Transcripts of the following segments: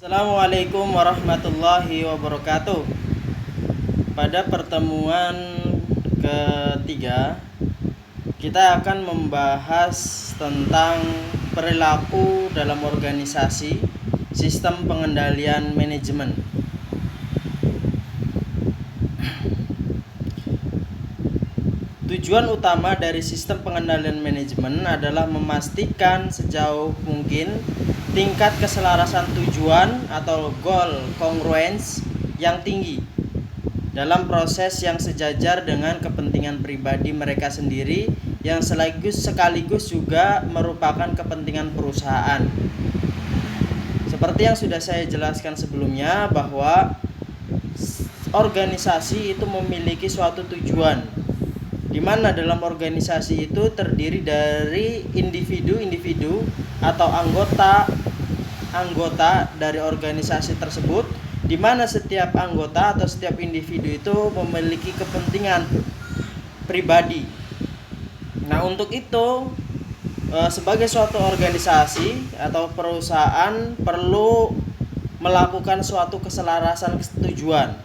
Assalamualaikum warahmatullahi wabarakatuh. Pada pertemuan ketiga, kita akan membahas tentang perilaku dalam organisasi, sistem pengendalian manajemen. Tujuan utama dari sistem pengendalian manajemen adalah memastikan sejauh mungkin tingkat keselarasan tujuan atau goal congruence yang tinggi dalam proses yang sejajar dengan kepentingan pribadi mereka sendiri yang sekaligus juga merupakan kepentingan perusahaan. Seperti yang sudah saya jelaskan sebelumnya bahwa organisasi itu memiliki suatu tujuan, di mana dalam organisasi itu terdiri dari individu-individu atau anggota dari organisasi tersebut, di mana setiap anggota atau setiap individu itu memiliki kepentingan pribadi. Nah, untuk itu sebagai suatu organisasi atau perusahaan perlu melakukan suatu keselarasan tujuan.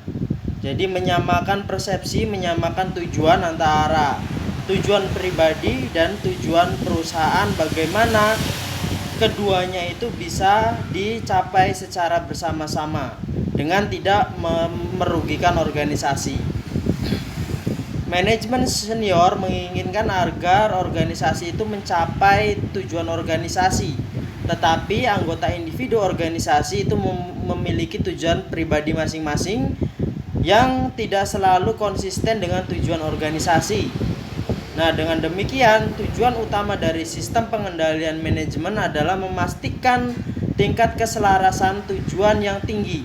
Jadi menyamakan persepsi, menyamakan tujuan antara tujuan pribadi dan tujuan perusahaan, bagaimana keduanya itu bisa dicapai secara bersama-sama dengan tidak merugikan organisasi. Manajemen senior menginginkan agar organisasi itu mencapai tujuan organisasi, tetapi anggota individu organisasi itu memiliki tujuan pribadi masing-masing yang tidak selalu konsisten dengan tujuan organisasi. Nah, dengan demikian, tujuan utama dari sistem pengendalian manajemen adalah memastikan tingkat keselarasan tujuan yang tinggi.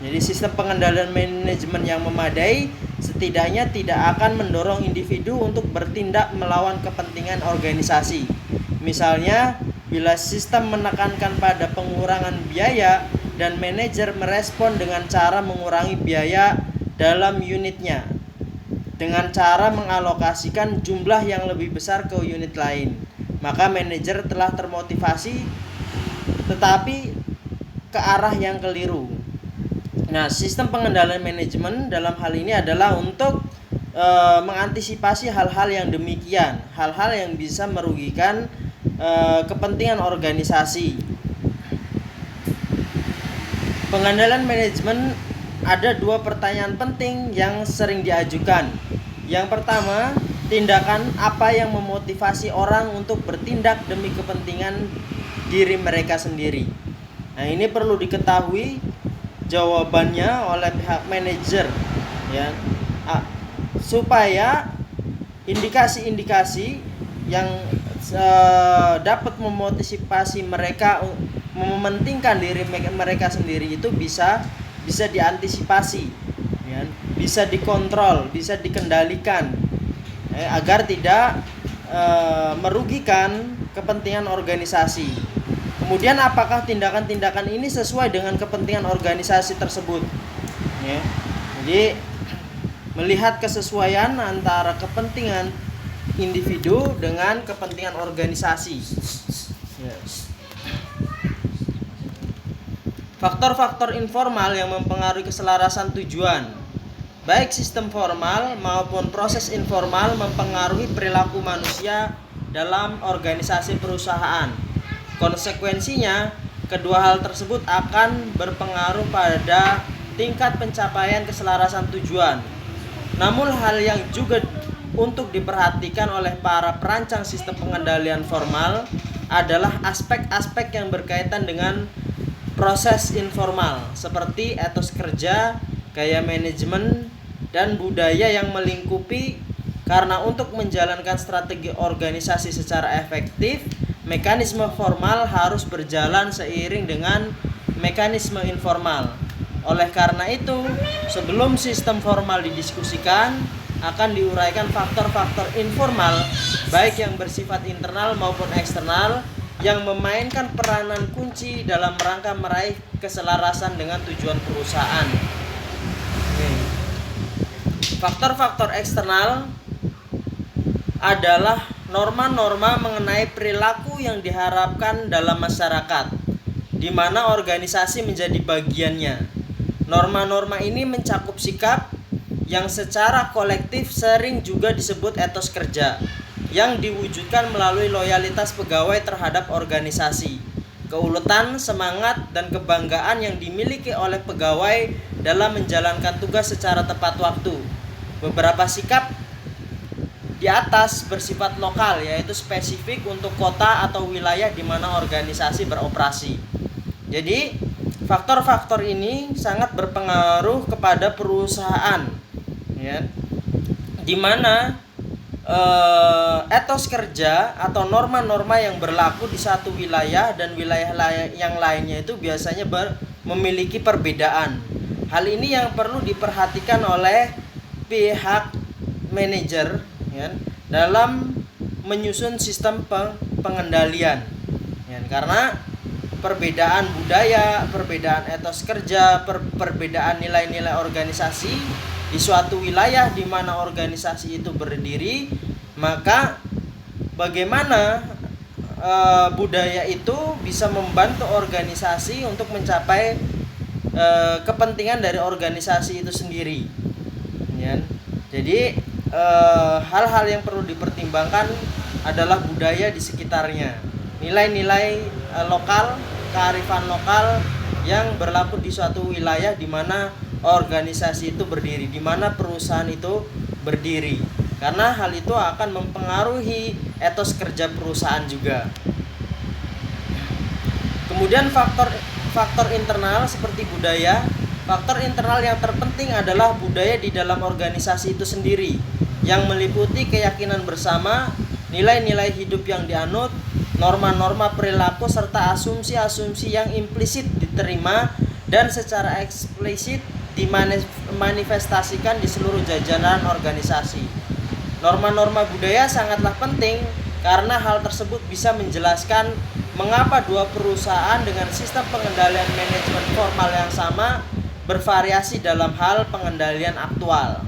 Jadi, sistem pengendalian manajemen yang memadai setidaknya tidak akan mendorong individu untuk bertindak melawan kepentingan organisasi. Misalnya, bila sistem menekankan pada pengurangan biaya dan manajer merespon dengan cara mengurangi biaya dalam unitnya dengan cara mengalokasikan jumlah yang lebih besar ke unit lain, maka manajer telah termotivasi tetapi ke arah yang keliru. Nah, sistem pengendalian manajemen dalam hal ini adalah untuk mengantisipasi hal-hal yang demikian, hal-hal yang bisa merugikan kepentingan organisasi. Pengendalian manajemen ada dua pertanyaan penting yang sering diajukan. Yang pertama, tindakan apa yang memotivasi orang untuk bertindak demi kepentingan diri mereka sendiri. Nah, ini perlu diketahui jawabannya oleh pihak manajer, ya, supaya indikasi-indikasi yang dapat memotivasi mereka mementingkan diri mereka sendiri itu bisa diantisipasi, ya, bisa dikontrol, bisa dikendalikan, agar tidak merugikan kepentingan organisasi. Kemudian apakah tindakan-tindakan ini sesuai dengan kepentingan organisasi tersebut, ya. Jadi melihat kesesuaian antara kepentingan individu dengan kepentingan organisasi, ya. Faktor-faktor informal yang mempengaruhi keselarasan tujuan, baik sistem formal maupun proses informal, mempengaruhi perilaku manusia dalam organisasi perusahaan. Konsekuensinya, kedua hal tersebut akan berpengaruh pada tingkat pencapaian keselarasan tujuan. Namun hal yang juga untuk diperhatikan oleh para perancang sistem pengendalian formal adalah aspek-aspek yang berkaitan dengan proses informal seperti etos kerja, gaya manajemen, dan budaya yang melingkupi. Karena untuk menjalankan strategi organisasi secara efektif, mekanisme formal harus berjalan seiring dengan mekanisme informal. Oleh karena itu, sebelum sistem formal didiskusikan, akan diuraikan faktor-faktor informal baik yang bersifat internal maupun eksternal yang memainkan peranan kunci dalam rangka meraih keselarasan dengan tujuan perusahaan. Faktor-faktor eksternal adalah norma-norma mengenai perilaku yang diharapkan dalam masyarakat. di mana organisasi menjadi bagiannya. Norma-norma ini mencakup sikap yang secara kolektif sering juga disebut etos kerja, yang diwujudkan melalui loyalitas pegawai terhadap organisasi, keuletan, semangat, dan kebanggaan yang dimiliki oleh pegawai dalam menjalankan tugas secara tepat waktu. Beberapa sikap di atas bersifat lokal, yaitu spesifik untuk kota atau wilayah di mana organisasi beroperasi. Jadi, faktor-faktor ini sangat berpengaruh kepada perusahaan, ya, di mana etos kerja atau norma-norma yang berlaku di satu wilayah dan wilayah yang lainnya itu biasanya memiliki perbedaan. Hal ini yang perlu diperhatikan oleh pihak manajer, ya, dalam menyusun sistem pengendalian, ya, karena perbedaan budaya, perbedaan etos kerja, perbedaan nilai-nilai organisasi di suatu wilayah di mana organisasi itu berdiri, maka bagaimana budaya itu bisa membantu organisasi untuk mencapai kepentingan dari organisasi itu sendiri, ya. Jadi hal-hal yang perlu dipertimbangkan adalah budaya di sekitarnya, nilai-nilai lokal, kearifan lokal yang berlaku di suatu wilayah di mana organisasi itu berdiri, di mana perusahaan itu berdiri, karena hal itu akan mempengaruhi etos kerja perusahaan juga. Kemudian faktor internal seperti budaya. Faktor internal yang terpenting adalah budaya di dalam organisasi itu sendiri, yang meliputi keyakinan bersama, nilai-nilai hidup yang dianut, norma-norma perilaku, serta asumsi-asumsi yang implisit diterima dan secara eksplisit dimanifestasikan di seluruh jajaran organisasi. Norma-norma budaya sangatlah penting karena hal tersebut bisa menjelaskan mengapa dua perusahaan dengan sistem pengendalian manajemen formal yang sama bervariasi dalam hal pengendalian aktual.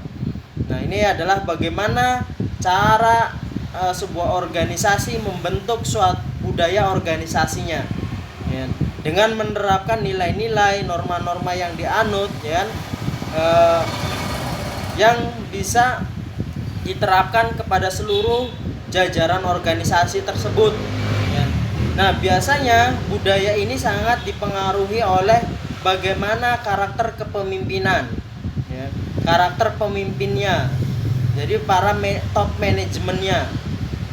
Nah, ini adalah bagaimana cara sebuah organisasi membentuk suatu budaya organisasinya, ya, dengan menerapkan nilai-nilai, norma-norma yang dianut, ya, yang bisa diterapkan kepada seluruh jajaran organisasi tersebut, ya. Nah, biasanya budaya ini sangat dipengaruhi oleh bagaimana karakter kepemimpinan, ya, karakter pemimpinnya. Jadi para top manajemennya,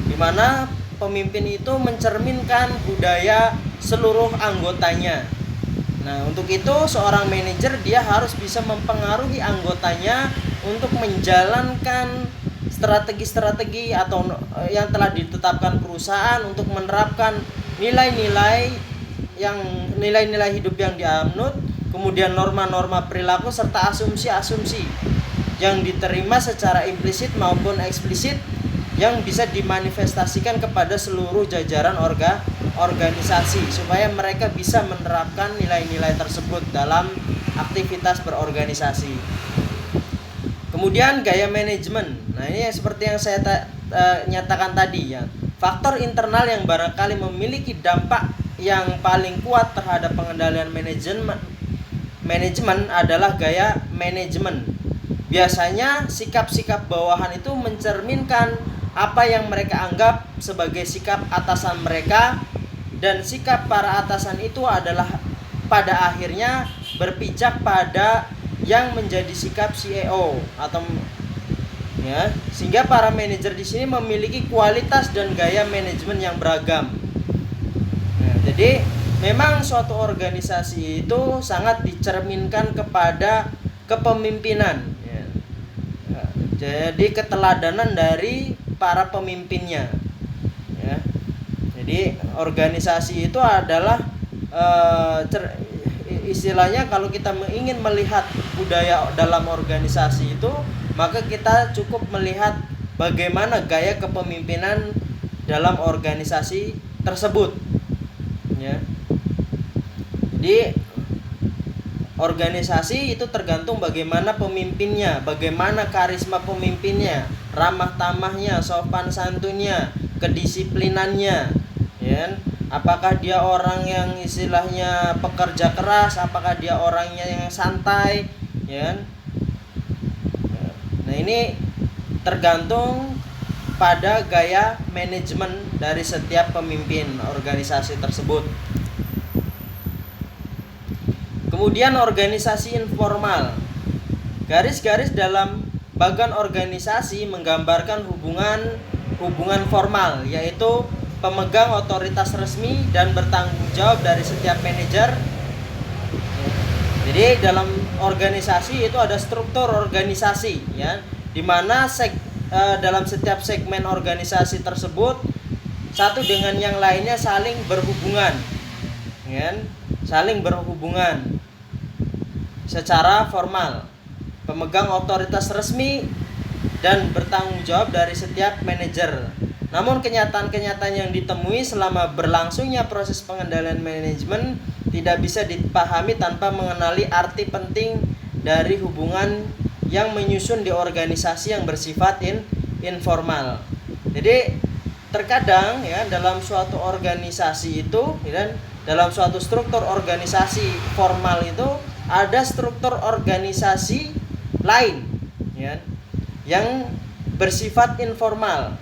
di mana pemimpin itu mencerminkan budaya seluruh anggotanya. Nah, untuk itu seorang manajer dia harus bisa mempengaruhi anggotanya untuk menjalankan strategi-strategi atau yang telah ditetapkan perusahaan untuk menerapkan nilai-nilai hidup yang dianut, kemudian norma-norma perilaku serta asumsi-asumsi yang diterima secara implisit maupun eksplisit yang bisa dimanifestasikan kepada seluruh jajaran organisasi supaya mereka bisa menerapkan nilai-nilai tersebut dalam aktivitas berorganisasi. Kemudian gaya manajemen. Nah, ini seperti yang saya nyatakan tadi, ya. Faktor internal yang barangkali memiliki dampak yang paling kuat terhadap pengendalian manajemen adalah gaya manajemen. Biasanya sikap-sikap bawahan itu mencerminkan apa yang mereka anggap sebagai sikap atasan mereka, dan sikap para atasan itu adalah pada akhirnya berpijak pada yang menjadi sikap CEO atau, ya, sehingga para manajer di sini memiliki kualitas dan gaya manajemen yang beragam. Nah, jadi memang suatu organisasi itu sangat dicerminkan kepada kepemimpinan, ya. Nah, jadi keteladanan dari para pemimpinnya, ya. Jadi organisasi itu adalah istilahnya kalau kita ingin melihat budaya dalam organisasi itu, maka kita cukup melihat bagaimana gaya kepemimpinan dalam organisasi tersebut, ya. Jadi organisasi itu tergantung bagaimana pemimpinnya, bagaimana karisma pemimpinnya, ramah tamahnya, sopan santunnya, kedisiplinannya, ya. Apakah dia orang yang istilahnya pekerja keras, apakah dia orangnya yang santai, ya kan? Nah, ini tergantung pada gaya manajemen dari setiap pemimpin organisasi tersebut. Kemudian organisasi informal. Garis-garis dalam bagan organisasi menggambarkan hubungan formal, yaitu pemegang otoritas resmi dan bertanggung jawab dari setiap manajer. Jadi dalam organisasi itu ada struktur organisasi, ya, di mana dalam setiap segmen organisasi tersebut satu dengan yang lainnya saling berhubungan, ya, saling berhubungan secara formal. Pemegang otoritas resmi dan bertanggung jawab dari setiap manajer. Namun kenyataan-kenyataan yang ditemui selama berlangsungnya proses pengendalian manajemen tidak bisa dipahami tanpa mengenali arti penting dari hubungan yang menyusun di organisasi yang bersifat informal. Jadi terkadang, ya, dalam suatu organisasi itu, dan dalam suatu struktur organisasi formal itu ada struktur organisasi lain, ya, yang bersifat informal,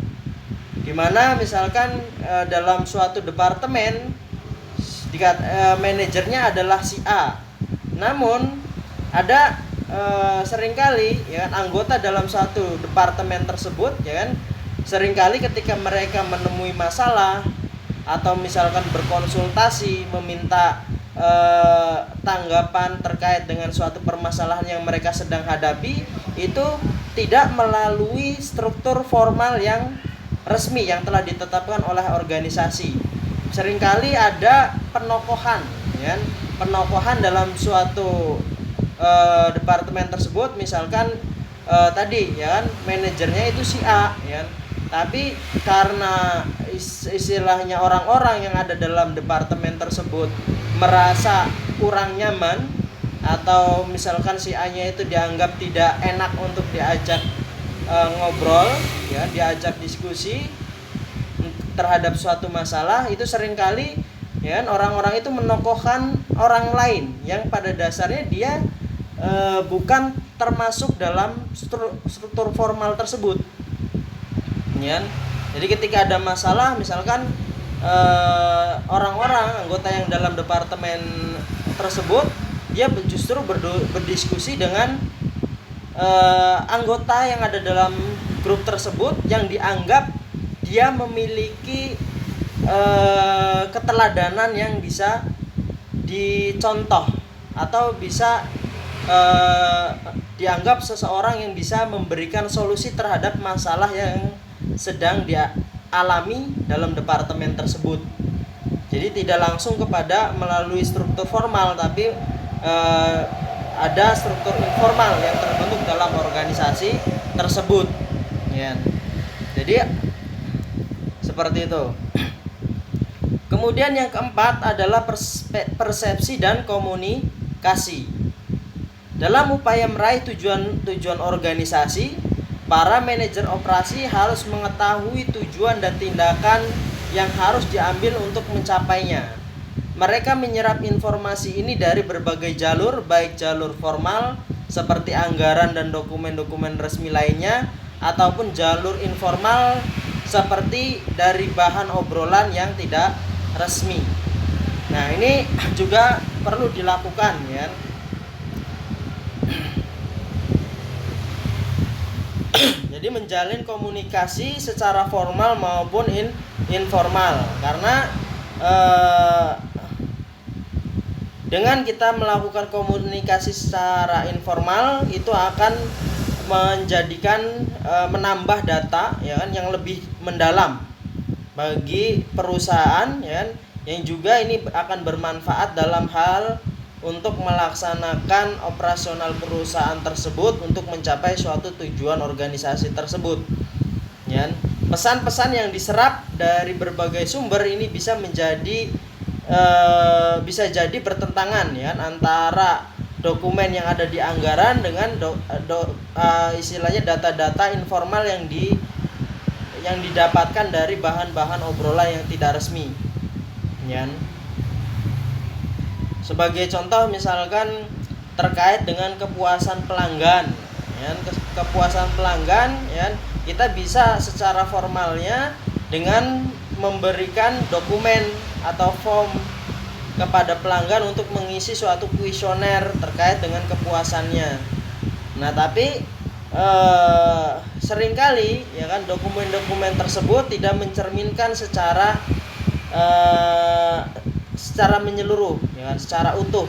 di mana misalkan dalam suatu departemen manajernya adalah si A, namun ada seringkali, ya kan, anggota dalam suatu departemen tersebut, ya kan, seringkali ketika mereka menemui masalah atau misalkan berkonsultasi meminta tanggapan terkait dengan suatu permasalahan yang mereka sedang hadapi, itu tidak melalui struktur formal yang resmi yang telah ditetapkan oleh organisasi. Seringkali ada penokohan, ya, penokohan dalam suatu departemen tersebut, misalkan tadi, ya kan, manajernya itu si A, ya, tapi karena istilahnya orang-orang yang ada dalam departemen tersebut merasa kurang nyaman, atau misalkan si A-nya itu dianggap tidak enak untuk diajak ngobrol, ya, diajak diskusi terhadap suatu masalah, itu seringkali, ya, orang-orang itu menokohkan orang lain yang pada dasarnya dia bukan termasuk dalam struktur formal tersebut, ya. Jadi ketika ada masalah, misalkan orang-orang anggota yang dalam departemen tersebut, dia justru berdiskusi dengan anggota yang ada dalam grup tersebut yang dianggap dia memiliki keteladanan yang bisa dicontoh, atau bisa dianggap seseorang yang bisa memberikan solusi terhadap masalah yang sedang dia alami dalam departemen tersebut. Jadi tidak langsung kepada melalui struktur formal, tapi ada struktur informal yang terbentuk dalam organisasi tersebut, ya. Jadi seperti itu. Kemudian yang keempat adalah persepsi dan komunikasi. Dalam upaya meraih tujuan organisasi, para manajer operasi harus mengetahui tujuan dan tindakan yang harus diambil untuk mencapainya. Mereka menyerap informasi ini dari berbagai jalur, baik jalur formal seperti anggaran dan dokumen-dokumen resmi lainnya, ataupun jalur informal seperti dari bahan obrolan yang tidak resmi. Nah, ini juga perlu dilakukan, ya. Jadi menjalin komunikasi secara formal maupun informal, karena dengan kita melakukan komunikasi secara informal itu akan menjadikan menambah data, ya kan, yang lebih mendalam bagi perusahaan, ya, yang juga ini akan bermanfaat dalam hal untuk melaksanakan operasional perusahaan tersebut untuk mencapai suatu tujuan organisasi tersebut, ya. Pesan-pesan yang diserap dari berbagai sumber ini bisa jadi bertentangan, ya, antara dokumen yang ada di anggaran dengan istilahnya data-data informal yang didapatkan dari bahan-bahan obrolan yang tidak resmi. ya. Sebagai contoh misalkan terkait dengan kepuasan pelanggan, ya. Kepuasan pelanggan, ya, kita bisa secara formalnya dengan memberikan dokumen atau form kepada pelanggan untuk mengisi suatu kuesioner terkait dengan kepuasannya. Nah, tapi seringkali, ya kan, dokumen-dokumen tersebut tidak mencerminkan secara menyeluruh, ya kan, secara utuh.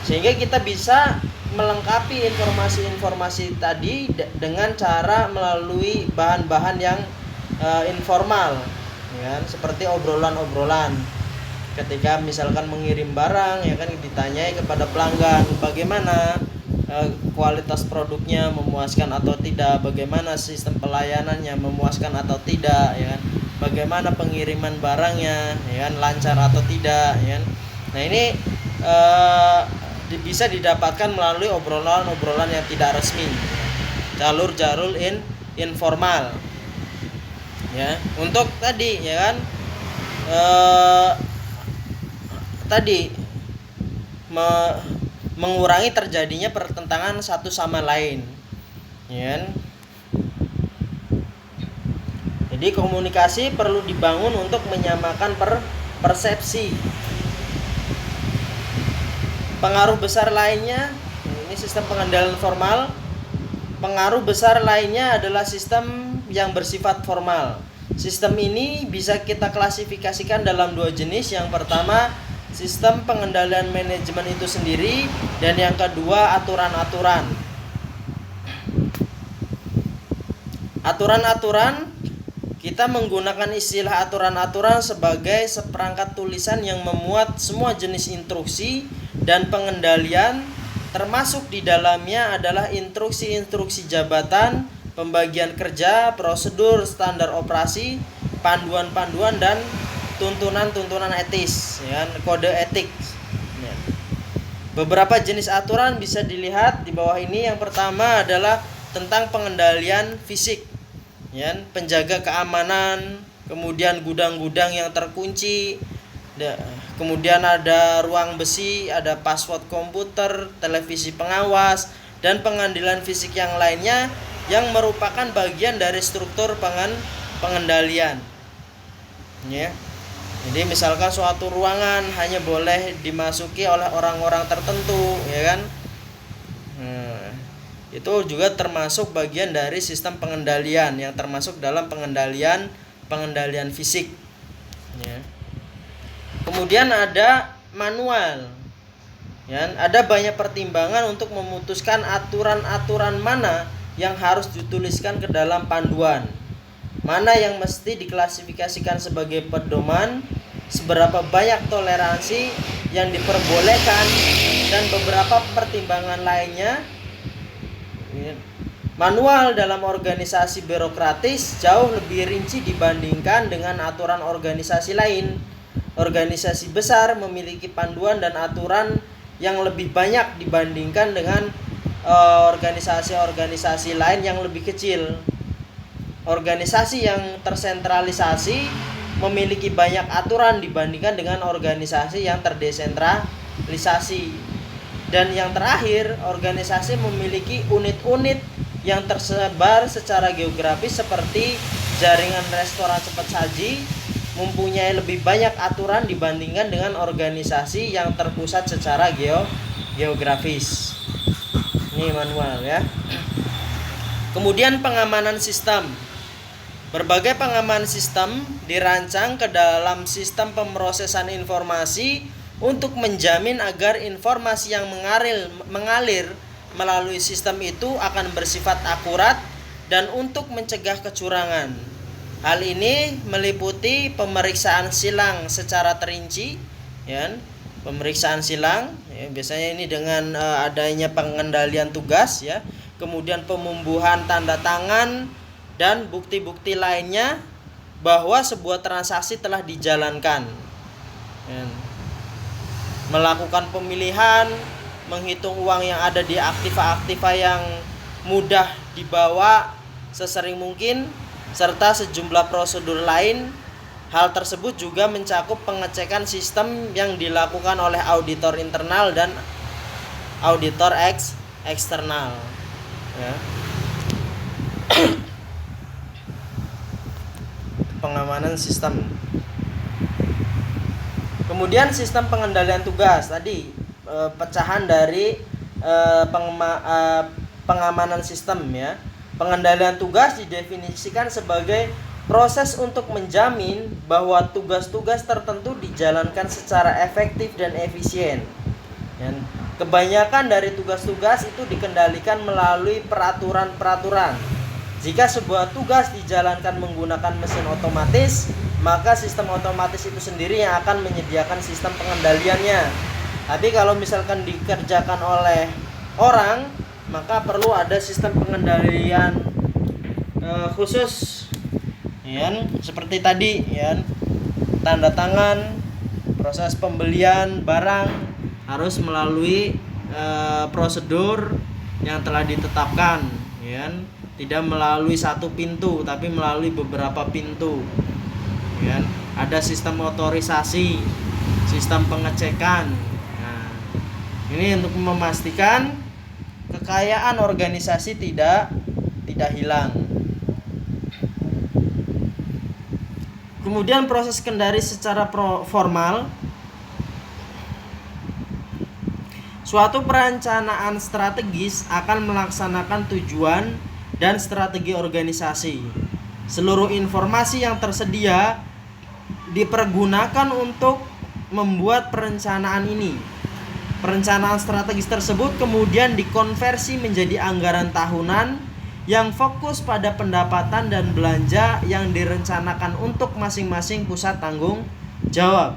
Sehingga kita bisa melengkapi informasi-informasi tadi dengan cara melalui bahan-bahan yang informal, ya kan, seperti obrolan-obrolan. Ketika misalkan mengirim barang, ya kan, ditanyai kepada pelanggan bagaimana kualitas produknya, memuaskan atau tidak, bagaimana sistem pelayanannya, memuaskan atau tidak, ya kan, bagaimana pengiriman barangnya, ya kan, lancar atau tidak, ya kan. Nah, ini bisa didapatkan melalui obrolan-obrolan yang tidak resmi, jalur-jalur informal, ya. Untuk tadi, ya kan, mengurangi terjadinya pertentangan satu sama lain, ya kan? Jadi komunikasi perlu dibangun untuk menyamakan persepsi. Pengaruh besar lainnya, ini sistem pengendalian formal. Pengaruh besar lainnya adalah sistem yang bersifat formal. Sistem ini bisa kita klasifikasikan dalam dua jenis. Yang pertama, sistem pengendalian manajemen itu sendiri, dan yang kedua, aturan-aturan. Aturan-aturan, kita menggunakan istilah aturan-aturan sebagai seperangkat tulisan yang memuat semua jenis instruksi dan pengendalian, termasuk di dalamnya adalah instruksi-instruksi jabatan, pembagian kerja, prosedur, standar operasi, panduan-panduan, dan tuntunan-tuntunan etis, ya, kode etik. Ya. Beberapa jenis aturan bisa dilihat di bawah ini. Yang pertama adalah tentang pengendalian fisik, ya, penjaga keamanan, kemudian gudang-gudang yang terkunci, kemudian ada ruang besi, ada password komputer, televisi pengawas, dan pengendalian fisik yang lainnya yang merupakan bagian dari struktur pengendalian, ya. Jadi misalkan suatu ruangan hanya boleh dimasuki oleh orang-orang tertentu, ya kan. Itu juga termasuk bagian dari sistem pengendalian yang termasuk dalam pengendalian fisik, ya. Kemudian ada manual, ya, ada banyak pertimbangan untuk memutuskan aturan-aturan mana yang harus dituliskan ke dalam panduan, mana yang mesti diklasifikasikan sebagai pedoman, seberapa banyak toleransi yang diperbolehkan, dan beberapa pertimbangan lainnya. Manual dalam organisasi birokratis jauh lebih rinci dibandingkan dengan aturan organisasi lain. Organisasi besar memiliki panduan dan aturan yang lebih banyak dibandingkan dengan organisasi-organisasi lain yang lebih kecil. Organisasi yang tersentralisasi memiliki banyak aturan dibandingkan dengan organisasi yang terdesentralisasi. Dan yang terakhir, organisasi memiliki unit-unit yang tersebar secara geografis seperti jaringan restoran cepat saji, mempunyai lebih banyak aturan dibandingkan dengan organisasi yang terpusat secara geografis. Ini manual, ya. Kemudian pengamanan sistem. Berbagai pengamanan sistem dirancang ke dalam sistem pemrosesan informasi untuk menjamin agar informasi yang mengalir melalui sistem itu akan bersifat akurat dan untuk mencegah kecurangan. Hal ini meliputi pemeriksaan silang secara terinci, ya, pemeriksaan silang, ya, biasanya ini dengan adanya pengendalian tugas, ya, kemudian pemumbuhan tanda tangan dan bukti-bukti lainnya bahwa sebuah transaksi telah dijalankan, ya. Melakukan pemilihan, menghitung uang yang ada di aktiva-aktiva yang mudah dibawa sesering mungkin, serta sejumlah prosedur lain Hal tersebut juga mencakup pengecekan sistem yang dilakukan oleh auditor internal dan auditor eksternal. Ya. Pengamanan sistem. Kemudian sistem pengendalian tugas tadi pecahan dari pengamanan sistem ya. Pengendalian tugas didefinisikan sebagai proses untuk menjamin bahwa tugas-tugas tertentu dijalankan secara efektif dan efisien. Dan kebanyakan dari tugas-tugas itu dikendalikan melalui peraturan-peraturan. Jika sebuah tugas dijalankan menggunakan mesin otomatis, maka sistem otomatis itu sendiri yang akan menyediakan sistem pengendaliannya. Tapi kalau misalkan dikerjakan oleh orang, maka perlu ada sistem pengendalian khusus. Ya, seperti tadi ya, tanda tangan, proses pembelian barang harus melalui prosedur yang telah ditetapkan ya, tidak melalui satu pintu tapi melalui beberapa pintu ya. Ada sistem otorisasi, sistem pengecekan. Nah, ini untuk memastikan kekayaan organisasi tidak hilang. Kemudian proses kendali secara formal. Suatu perencanaan strategis akan melaksanakan tujuan dan strategi organisasi. Seluruh informasi yang tersedia dipergunakan untuk membuat perencanaan ini. Perencanaan strategis tersebut kemudian dikonversi menjadi anggaran tahunan yang fokus pada pendapatan dan belanja yang direncanakan untuk masing-masing pusat tanggung jawab.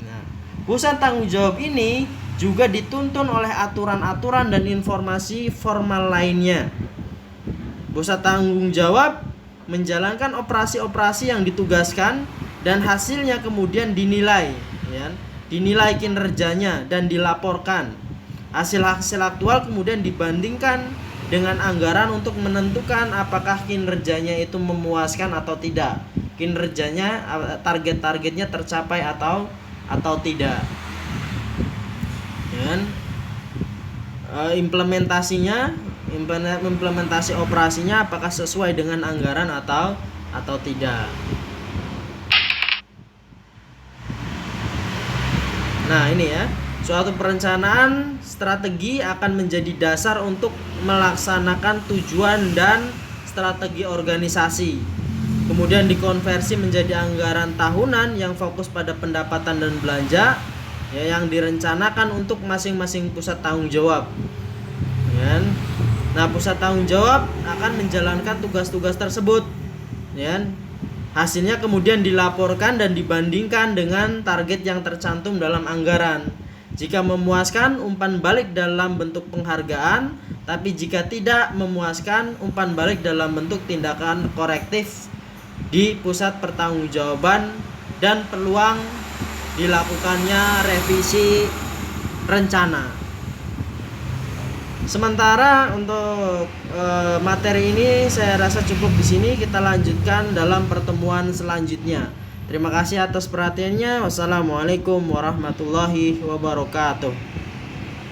Nah, pusat tanggung jawab ini juga dituntun oleh aturan-aturan dan informasi formal lainnya. Pusat tanggung jawab menjalankan operasi-operasi yang ditugaskan dan hasilnya kemudian dinilai, ya, dinilai kinerjanya dan dilaporkan. Hasil-hasil aktual kemudian dibandingkan dengan anggaran untuk menentukan apakah kinerjanya itu memuaskan atau tidak. Kinerjanya, target-targetnya tercapai atau tidak. Dan implementasi operasinya apakah sesuai dengan anggaran atau tidak. Nah, ini ya. Suatu perencanaan strategi akan menjadi dasar untuk melaksanakan tujuan dan strategi organisasi. Kemudian dikonversi menjadi anggaran tahunan yang fokus pada pendapatan dan belanja ya, yang direncanakan untuk masing-masing pusat tanggung jawab. Ya. Nah, pusat tanggung jawab akan menjalankan tugas-tugas tersebut. Ya. Hasilnya kemudian dilaporkan dan dibandingkan dengan target yang tercantum dalam anggaran. Jika memuaskan, umpan balik dalam bentuk penghargaan, tapi jika tidak memuaskan, umpan balik dalam bentuk tindakan korektif di pusat pertanggungjawaban dan peluang dilakukannya revisi rencana. Sementara untuk materi ini saya rasa cukup di sini. Kita lanjutkan dalam pertemuan selanjutnya. Terima kasih atas perhatiannya. Wassalamualaikum warahmatullahi wabarakatuh.